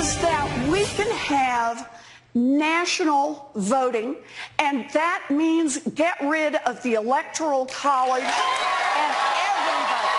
is that we can have national voting, and that means get rid of the Electoral College and every vote.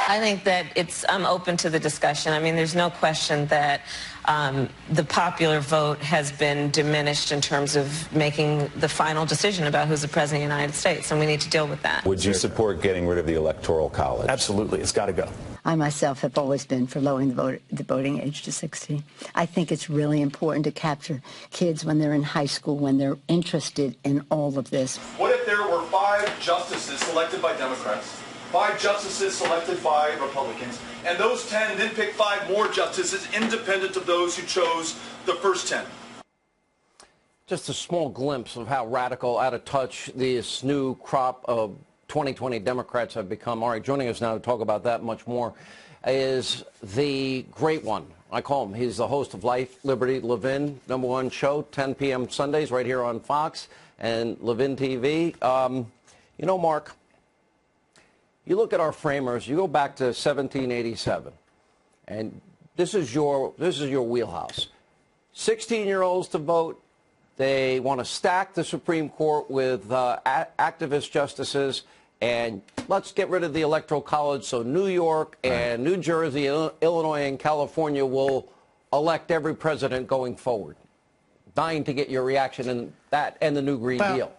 I think that I'm open to the discussion. I mean, there's no question that the popular vote has been diminished in terms of making the final decision about who's the president of the United States, and we need to deal with that. Would you support getting rid of the Electoral College? Absolutely. It's got to go. I myself have always been for lowering the voting age to 16. I think it's really important to capture kids when they're in high school, when they're interested in all of this. What if there were 5 justices selected by Democrats, 5 justices selected by Republicans, and those 10 then pick 5 more justices independent of those who chose the first 10? Just a small glimpse of how radical, out of touch this new crop of 2020 Democrats have become. All right, joining us now to talk about that much more is the great one. I call him. He's the host of Life, Liberty, Levin, #1 show, 10 p.m. Sundays right here on Fox and Levin TV. You know, Mark, you look at our framers, you go back to 1787, and this is your wheelhouse. 16-year-olds to vote. They want to stack the Supreme Court with activist justices, and let's get rid of the Electoral College so New York and New Jersey, Illinois, and California will elect every president going forward. Dying to get your reaction in that and the new Green Deal.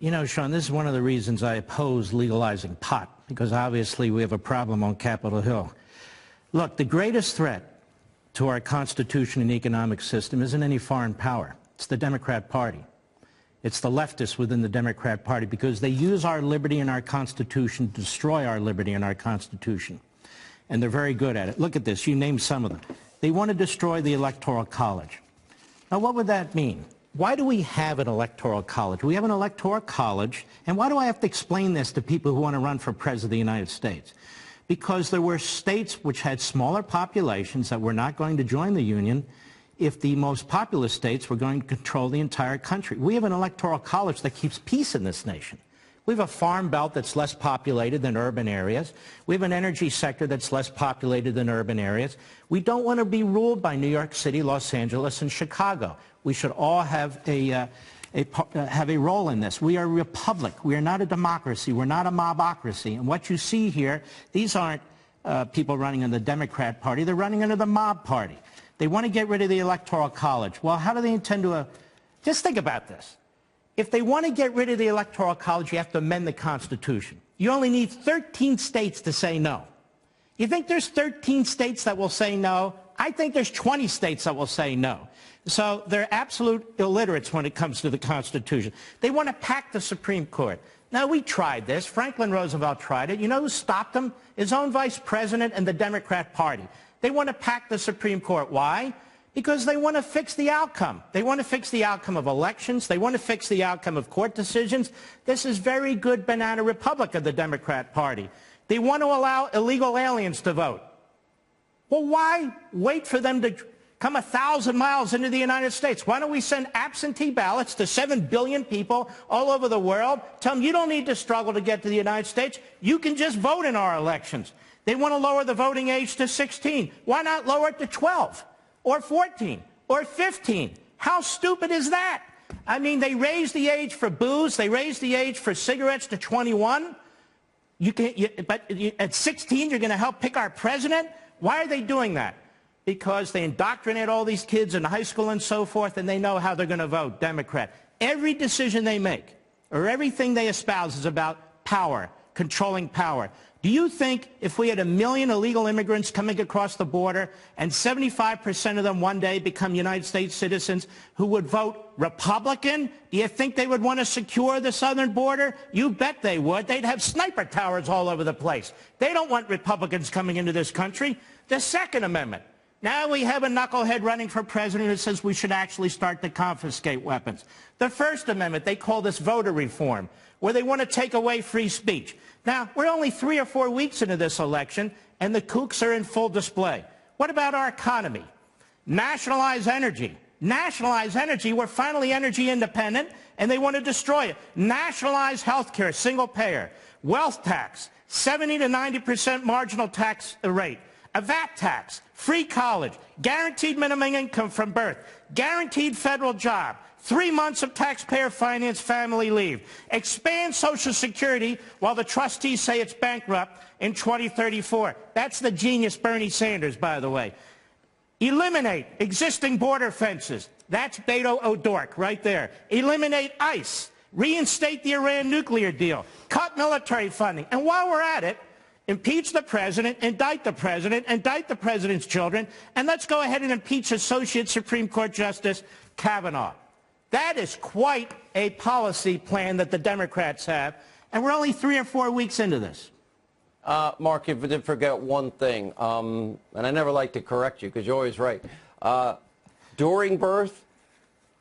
You know, Sean, this is one of the reasons I oppose legalizing pot, because obviously we have a problem on Capitol Hill. Look, the greatest threat to our Constitution and economic system isn't any foreign power. It's the Democrat Party. It's the leftists within the Democrat Party, because they use our liberty and our Constitution to destroy our liberty and our Constitution. And they're very good at it. Look at this. You named some of them. They want to destroy the Electoral College. Now, what would that mean? Why do we have an Electoral College? We have an Electoral College, and why do I have to explain this to people who want to run for President of the United States? Because there were states which had smaller populations that were not going to join the Union if the most populous states were going to control the entire country. We have an Electoral College that keeps peace in this nation. We have a farm belt that's less populated than urban areas. We have an energy sector that's less populated than urban areas. We don't want to be ruled by New York City, Los Angeles, and Chicago. We should all have a role in this. We are a republic. We are not a democracy. We're not a mobocracy. And what you see here, these aren't people running in the Democrat Party. They're running under the mob party. They want to get rid of the Electoral College. Well, how do they intend to... just think about this. If they want to get rid of the Electoral College, you have to amend the Constitution. You only need 13 states to say no. You think there's 13 states that will say no? I think there's 20 states that will say no. So they're absolute illiterates when it comes to the Constitution. They want to pack the Supreme Court. Now, we tried this. Franklin Roosevelt tried it. You know who stopped him? His own vice president and the Democrat Party. They want to pack the Supreme Court. Why? Because they want to fix the outcome. They want to fix the outcome of elections. They want to fix the outcome of court decisions. This is very good banana republic of the Democrat Party. They want to allow illegal aliens to vote. Well, why wait for them to come 1,000 miles into the United States? Why don't we send absentee ballots to 7 billion people all over the world? Tell them you don't need to struggle to get to the United States. You can just vote in our elections. They want to lower the voting age to 16. Why not lower it to 12 or 14 or 15? How stupid is that? I mean, they raised the age for booze. They raised the age for cigarettes to 21. But at 16, you're going to help pick our president? Why are they doing that? Because they indoctrinate all these kids in high school and so forth, and they know how they're going to vote Democrat. Every decision they make or everything they espouse is about power, controlling power. Do you think if we had 1 million illegal immigrants coming across the border and 75% of them one day become United States citizens who would vote Republican, do you think they would want to secure the southern border? You bet they would. They'd have sniper towers all over the place. They don't want Republicans coming into this country. The Second Amendment. Now we have a knucklehead running for president who says we should actually start to confiscate weapons. The First Amendment, they call this voter reform, where they want to take away free speech. Now, we're only 3 or 4 weeks into this election, and the kooks are in full display. What about our economy? Nationalize energy. Nationalize energy. We're finally energy independent, and they want to destroy it. Nationalize health care, single payer. Wealth tax, 70 to 90% marginal tax rate. a VAT tax, free college, guaranteed minimum income from birth, guaranteed federal job, 3 months of taxpayer-financed family leave, expand Social Security while the trustees say it's bankrupt in 2034. That's the genius Bernie Sanders, by the way. Eliminate existing border fences. That's Beto O'Rourke right there. Eliminate ICE. Reinstate the Iran nuclear deal. Cut military funding. And while we're at it, impeach the president, indict the president's children, and let's go ahead and impeach Associate Supreme Court Justice Kavanaugh. That is quite a policy plan that the Democrats have, and we're only 3 or 4 weeks into this. Mark, you did forget one thing, and I never like to correct you because you're always right. During birth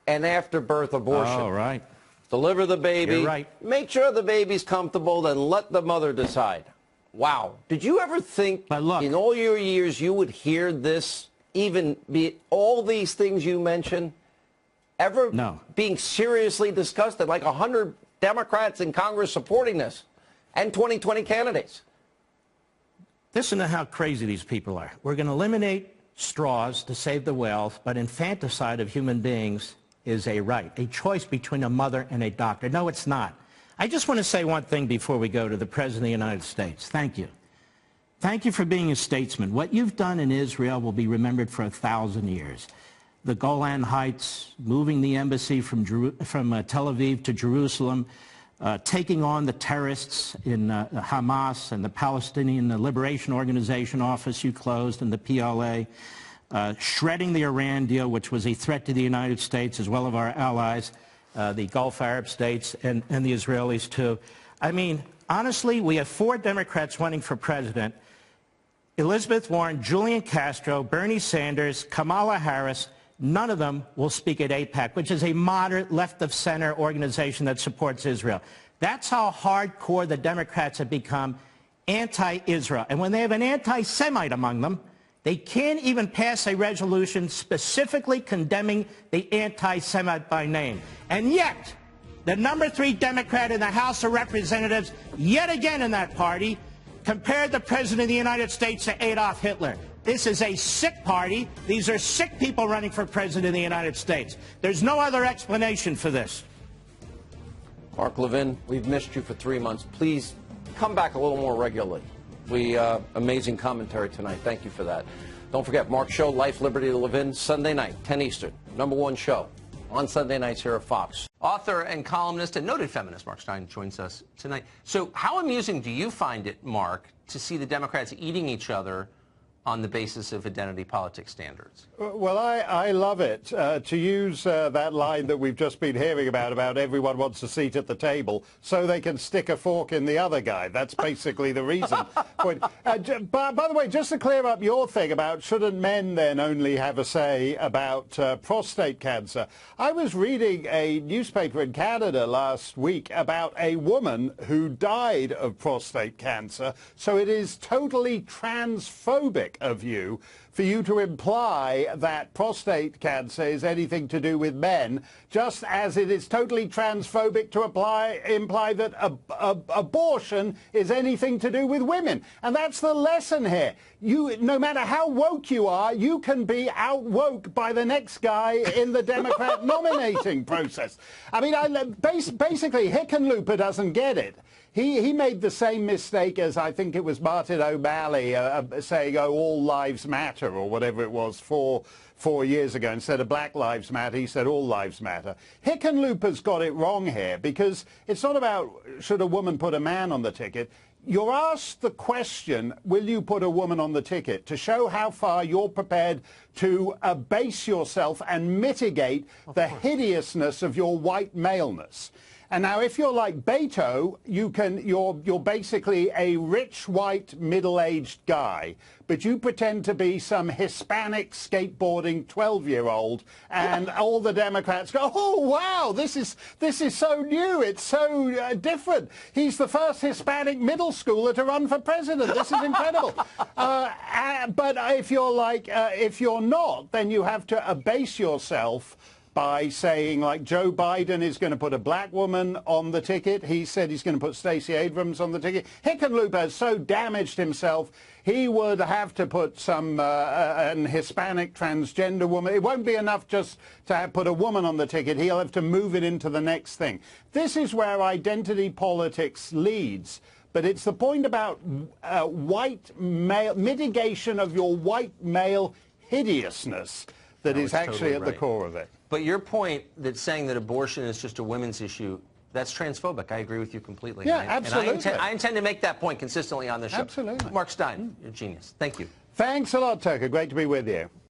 and after birth abortion. Oh, right. Deliver the baby. You're right. Make sure the baby's comfortable, then let the mother decide. Wow. Did you ever think in all your years you would hear this, even be all these things you mentioned, ever being seriously discussed? Like 100 Democrats in Congress supporting this and 2020 candidates. Listen to how crazy these people are. We're going to eliminate straws to save the whales, but infanticide of human beings is a right, a choice between a mother and a doctor. No, it's not. I just want to say one thing before we go to the President of the United States. Thank you. Thank you for being a statesman. What you've done in Israel will be remembered for 1,000 years. The Golan Heights, moving the embassy from Tel Aviv to Jerusalem, taking on the terrorists in Hamas and the Palestinian Liberation Organization office you closed and the PLA, shredding the Iran deal, which was a threat to the United States as well as our allies, the Gulf Arab states and the Israelis too. I mean, honestly, we have 4 Democrats running for president: Elizabeth Warren, Julian Castro, Bernie Sanders, Kamala Harris. None of them will speak at AIPAC, which is a moderate left-of-center organization that supports Israel. That's how hardcore the Democrats have become anti-Israel. And when they have an anti-Semite among them, they can't even pass a resolution specifically condemning the anti-Semite by name. And yet, the number 3 Democrat in the House of Representatives, yet again in that party, compared the President of the United States to Adolf Hitler. This is a sick party. These are sick people running for President of the United States. There's no other explanation for this. Mark Levin, we've missed you for 3 months. Please come back a little more regularly. Amazing commentary tonight. Thank you for that. Don't forget, Mark's show, Life, Liberty, Levin, Sunday night, 10 Eastern. #1 show on Sunday nights here at Fox. Author and columnist and noted feminist Mark Steyn joins us tonight. So how amusing do you find it, Mark, to see the Democrats eating each other on the basis of identity politics standards? Well, I love it. To use that line that we've just been hearing about everyone wants a seat at the table so they can stick a fork in the other guy. That's basically the reason. By the way, just to clear up your thing about shouldn't men then only have a say about prostate cancer, I was reading a newspaper in Canada last week about a woman who died of prostate cancer, so it is totally transphobic of you for you to imply that prostate cancer is anything to do with men, just as it is totally transphobic to imply that abortion is anything to do with women. And that's the lesson here. No matter how woke you are, you can be out-woke by the next guy in the Democrat nominating process. I mean, basically, Hickenlooper doesn't get it. He made the same mistake as I think it was Martin O'Malley saying, oh, all lives matter, or whatever it was 4 years ago. Instead of Black Lives Matter, he said all lives matter. Hickenlooper's got it wrong here, because it's not about should a woman put a man on the ticket. You're asked the question, will you put a woman on the ticket, to show how far you're prepared to abase yourself and mitigate the hideousness of your white maleness. And now, if you're like Beto, you're basically a rich, white, middle-aged guy, but you pretend to be some Hispanic skateboarding 12-year-old, and all the Democrats go, "Oh wow, this is so new. It's so different. He's the first Hispanic middle schooler to run for president. This is incredible." But if you're not, then you have to abase yourself by saying, like, Joe Biden is going to put a black woman on the ticket. He said he's going to put Stacey Abrams on the ticket. Hickenlooper has so damaged himself, he would have to put some an Hispanic transgender woman. It won't be enough just to put a woman on the ticket. He'll have to move it into the next thing. This is where identity politics leads. But it's the point about white male, mitigation of your white male hideousness that is actually at the core of it. But your point that saying that abortion is just a women's issue, that's transphobic. I agree with you completely. Yeah, absolutely. And I intend to make that point consistently on this show. Absolutely. Mark Steyn, you're a genius. Thank you. Thanks a lot, Tucker. Great to be with you.